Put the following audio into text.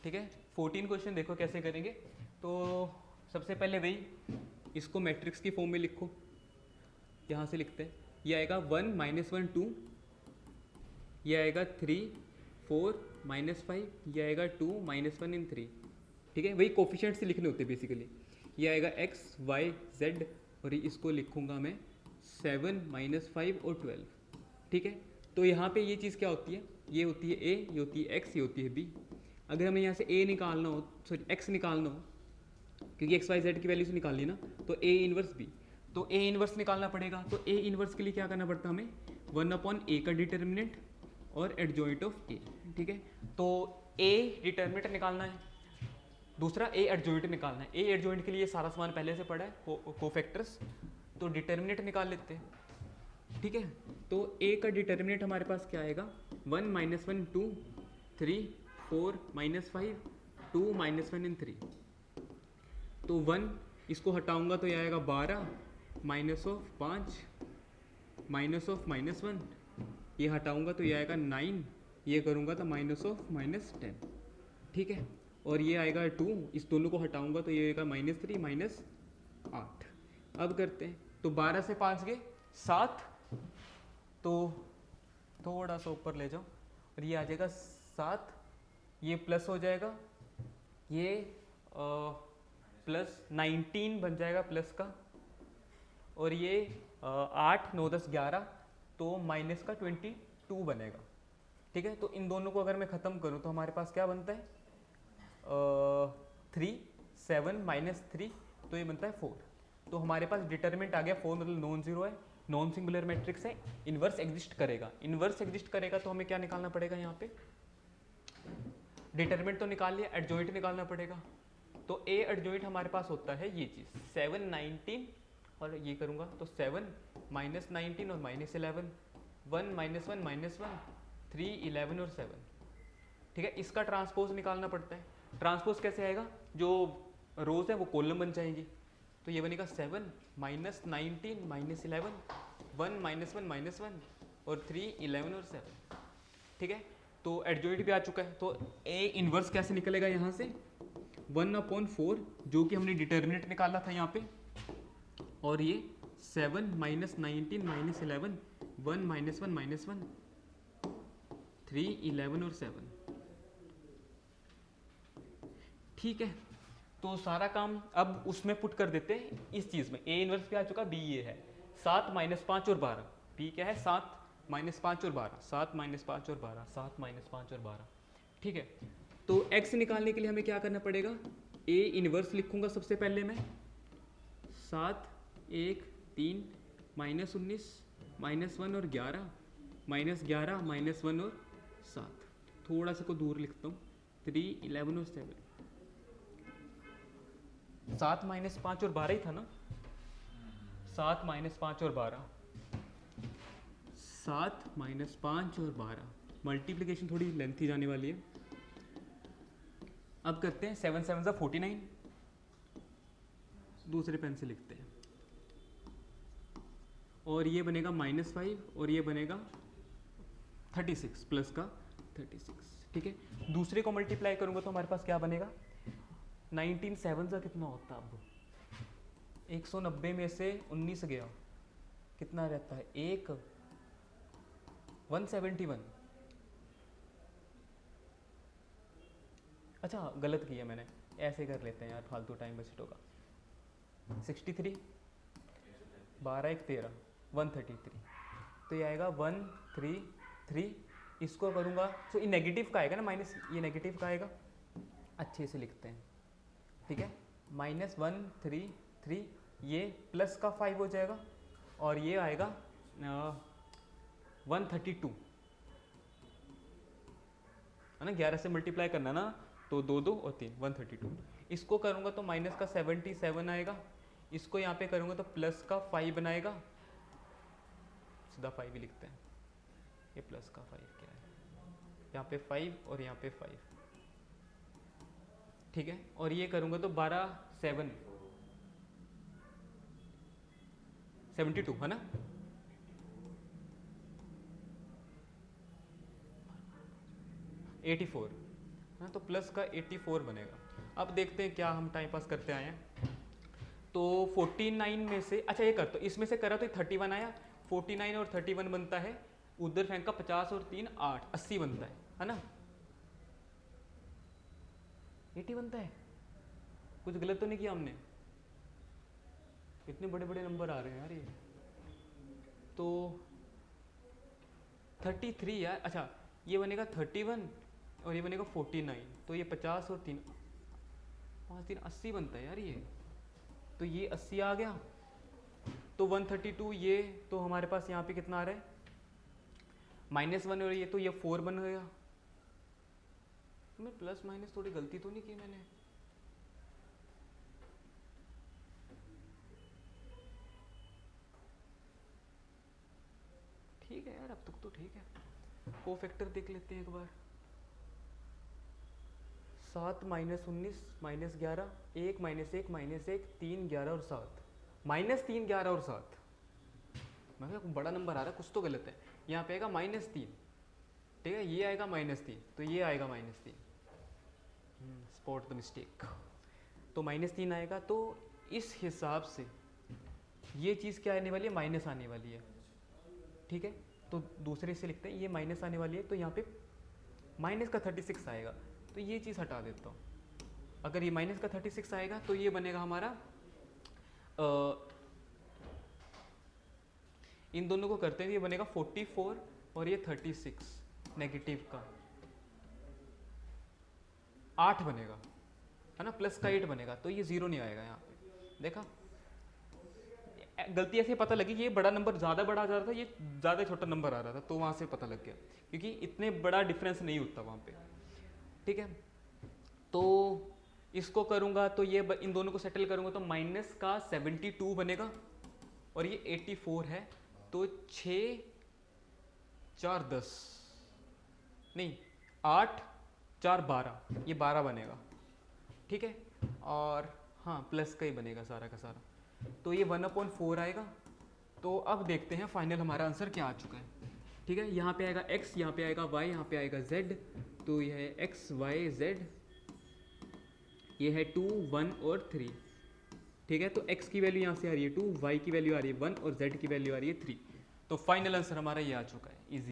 ठीक है। 14 क्वेश्चन देखो कैसे करेंगे। तो सबसे पहले वही इसको मैट्रिक्स की फॉर्म में लिखो, यहाँ से लिखते हैं। ये आएगा 1 -1 2, ये आएगा 3 4 -5, ये आएगा 2 -1 इन 3। ठीक है, वही कोफिशिएंट से लिखने होते हैं बेसिकली। ये आएगा x y z और इसको लिखूंगा मैं 7 -5 और 12। ठीक है, तो यहाँ पे ये चीज़ क्या होती है, ये होती है a, ये होती है x, ये होती है b। अगर हमें यहाँ से a निकालना हो, सॉरी x निकालना हो, क्योंकि एक्स वाई जेड की वैल्यू से निकालनी ना, तो ए इनवर्स बी, तो ए इनवर्स निकालना पड़ेगा। तो ए इनवर्स के लिए क्या करना पड़ता है हमें, 1/a का डिटर्मिनेंट और एडजॉइंट ऑफ ए। ठीक है, तो ए डिटर्मिनेंट निकालना है, दूसरा ए एडजॉइंट निकालना है। ए एडजॉइंट के लिए सारा सामान पहले से पड़ा है, कोफैक्टर्स, तो डिटर्मिनेंट निकाल लेते हैं। ठीक है, तो ए का डिटर्मिनेंट हमारे पास क्या आएगा, 1 -1 2 3 4 -5 2 -1 इन 3। तो 1 इसको हटाऊंगा तो ये आएगा 12 -5 -1, ये हटाऊंगा तो ये आएगा 9, ये करूँगा तो -10। ठीक है, और ये आएगा 2, इस दोनों को हटाऊंगा तो ये आएगा -3 -8। अब करते हैं, तो 12 से 5 गए 7, तो थोड़ा सा ऊपर ले जाओ और ये आ जाएगा 7, ये प्लस हो जाएगा, ये प्लस 19 बन जाएगा प्लस का, और ये 8 9 10 11, तो माइनस का 22 बनेगा। ठीक है, तो इन दोनों को अगर मैं ख़त्म करूँ तो हमारे पास क्या बनता है, 3 7 -3, तो ये बनता है 4। तो हमारे पास डिटरमिनेंट आ गया 4, मतलब नॉन जीरो है, नॉन सिंगुलर मैट्रिक्स है, इन्वर्स एग्जिस्ट करेगा। इन्वर्स एग्जिस्ट करेगा तो हमें क्या निकालना पड़ेगा, यहाँ पे डिटरमिनेंट तो निकाल लिया, एडजॉइंट निकालना पड़ेगा। तो ए एडजॉइंट हमारे पास होता है ये चीज़ 7 19, और ये करूँगा तो 7 -19 और -11, 1 -1 -1 3 11 और 7। ठीक है, इसका ट्रांसपोज निकालना पड़ता है। ट्रांसपोज कैसे आएगा, जो रोज है वो कॉलम बन जाएंगी, तो ये बनेगा 7 -19 -11 1 -1 -1 और 3 11 और 7। ठीक है, तो एडजॉइंट भी आ चुका है। तो ए इनवर्स कैसे निकलेगा, यहाँ से 1/4, जो कि हमने डिटर्मिनेंट निकाला था यहाँ पे, और ये 7 -19 -11 1 -1 -1 3 11 और 7। ठीक है, तो सारा काम अब उसमें पुट कर देते हैं इस चीज़ में। ए इनवर्स पे आ चुका, बी ये है 7 -5 और 12, बी क्या है 7 -5 और 12, 7 -5 और 12, 7 -5 और 12। ठीक है, तो x निकालने के लिए हमें क्या करना पड़ेगा, ए इनवर्स लिखूंगा सबसे पहले मैं, 7 1 3 -19 -1 और 11 -11 -1 और 7, थोड़ा सा को दूर लिखता हूँ, 3 11 और 7। 7 -5 और 12 ही था ना, 7 -5 और 12, 7 -5 और 12, मल्टीप्लिकेशन थोड़ी लेंथी जाने वाली है। अब करते हैं 7 7 49, दूसरे पेन से लिखते हैं, और ये बनेगा -5 और ये बनेगा 36 प्लस का 36। ठीक है, दूसरे को मल्टीप्लाई करूंगा तो हमारे पास क्या बनेगा, 19 7 का कितना होता है, अब 190 में से 19 गया, कितना रहता है, 171। अच्छा गलत किया मैंने, ऐसे कर लेते हैं यार, फालतू टाइम वेस्ट होगा। 63 12 1 13 133, तो ये आएगा 133। इसको करूँगा तो ये नेगेटिव का आएगा ना, माइनस ये नेगेटिव का आएगा, अच्छे से लिखते हैं। ठीक है, -133, ये प्लस का 5 हो जाएगा, और ये आएगा 132 है ना, 11 से मल्टीप्लाई करना ना, तो 2 2 और 3 132। इसको करूँगा तो माइनस का 77 आएगा, इसको यहाँ पे करूँगा तो प्लस का 5 बनाएगा, सीधा 5 ही लिखते हैं, ये प्लस का 5 क्या है, यहाँ पे 5 और यहाँ पे 5। ठीक है, और ये करूँगा तो 12 7 72 है ना, एटी 4 हाँ, तो प्लस का 84 बनेगा। अब देखते हैं क्या हम टाइम पास करते आए हैं। तो 49 में से, अच्छा ये कर, तो इसमें से करा तो 31 आया, 49 और 31 बनता है, उधर फेंका 50 और 3 8, 80 बनता है ना? 80 बनता है, कुछ गलत तो नहीं किया हमने? इतने बड़े बड़े नंबर आ रहे हैं यार ये। तो 33 यार, अच्छा ये बनेगा 31 और ये बनेगा 49, तो ये 50 और 3 5 3 80 बनता है यार ये। तो ये 80 आ गया, तो 132 ये, तो हमारे पास यहाँ पे कितना आ रहा है -1, और ये तो ये 4 बन गया। मैं प्लस माइनस थोड़ी गलती तो नहीं की मैंने? ठीक है यार, अब तक तो ठीक है। को फैक्टर देख लेते हैं एक बार। 7 -19 -11 1 -1 -1 3 11 और 7 -3 11 और 7। मैं कहा बड़ा नंबर आ रहा है, कुछ तो गलत है। यहाँ पे आएगा -3, ठीक है, ये आएगा -3, तो ये आएगा -3, स्पॉट द मिस्टेक। तो -3 आएगा, तो इस हिसाब से ये चीज़ क्या आने वाली है, माइनस आने वाली है, ठीक है। तो दूसरे से लिखते हैं, ये माइनस आने वाली है, तो यहाँ पे माइनस का 36 आएगा, तो ये चीज़ हटा देता हूँ। अगर ये माइनस का 36 आएगा तो ये बनेगा हमारा, इन दोनों को करते हैं, ये बनेगा 44 और ये 36, नेगेटिव का 8 बनेगा, है ना, प्लस का 8 बनेगा, तो ये 0 नहीं आएगा यहाँ पे। देखा, गलती ऐसे पता लगी कि ये बड़ा नंबर ज़्यादा बड़ा आ जा रहा था, ये ज़्यादा छोटा नंबर आ रहा था, तो वहाँ से पता लग गया, क्योंकि इतने बड़ा डिफरेंस नहीं होता वहाँ पे, ठीक है। तो इसको करूँगा तो ये इन दोनों को सेटल करूँगा तो माइनस का 72 बनेगा और ये 84 है, तो 6 4 10 नहीं 8 4 12, ये 12 बनेगा, ठीक है। और हाँ, प्लस का ही बनेगा सारा का सारा, तो ये 1/4 आएगा। तो अब देखते हैं फाइनल हमारा आंसर क्या आ चुका है, ठीक है। यहाँ पे आएगा x, यहाँ पे आएगा y, यहाँ पे आएगा z, तो यह है x y z, ये है 2 1 और 3, ठीक है। तो x की वैल्यू यहाँ से आ रही है 2, y की वैल्यू आ रही है 1 और z की वैल्यू आ रही है 3। तो फाइनल आंसर हमारा ये आ चुका है।